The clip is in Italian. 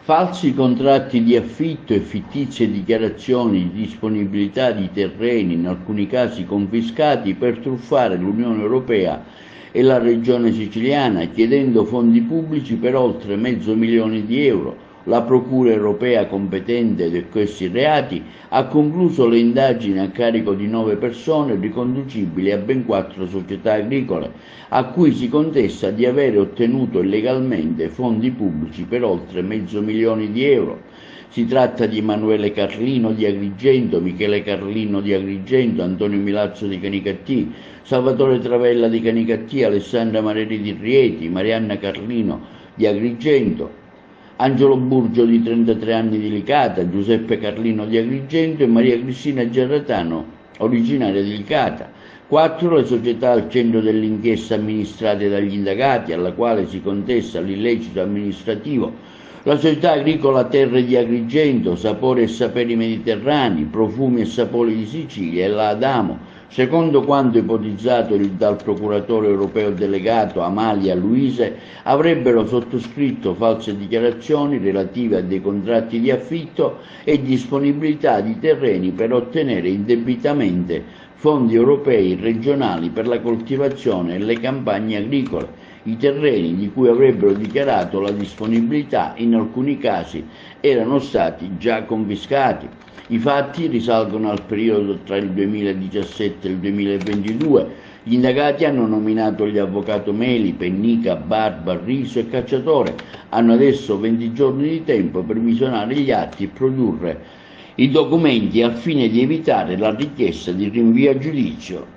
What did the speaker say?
Falsi contratti di affitto e fittizie dichiarazioni di disponibilità di terreni, in alcuni casi confiscati, per truffare l'Unione Europea e la Regione siciliana, chiedendo fondi pubblici per oltre €500.000. La Procura europea competente di questi reati ha concluso le indagini a carico di 9 persone riconducibili a ben 4 società agricole, a cui si contesta di avere ottenuto illegalmente fondi pubblici per oltre €500.000. Si tratta di Emanuele Carlino di Agrigento, Michele Carlino di Agrigento, Antonio Milazzo di Canicattì, Salvatore Travella di Canicattì, Alessandra Marelli di Rieti, Marianna Carlino di Agrigento, Angelo Burgio di 33 anni di Licata, Giuseppe Carlino di Agrigento e Maria Cristina Gerratano, originaria di Licata. 4 le società al centro dell'inchiesta amministrate dagli indagati, alla quale si contesta l'illecito amministrativo: la società agricola Terre di Agrigento, Sapori e Saperi Mediterranei, Profumi e Sapori di Sicilia e la Adamo, secondo quanto ipotizzato dal procuratore europeo delegato Amalia Luise, avrebbero sottoscritto false dichiarazioni relative a dei contratti di affitto e disponibilità di terreni per ottenere indebitamente fondi europei regionali per la coltivazione e le campagne agricole. I terreni di cui avrebbero dichiarato la disponibilità in alcuni casi erano stati già confiscati. I fatti risalgono al periodo tra il 2017 e il 2022. Gli indagati hanno nominato gli avvocati Meli, Pennica, Barba, Riso e Cacciatore. Hanno adesso 20 giorni di tempo per visionare gli atti e produrre i documenti al fine di evitare la richiesta di rinvio a giudizio.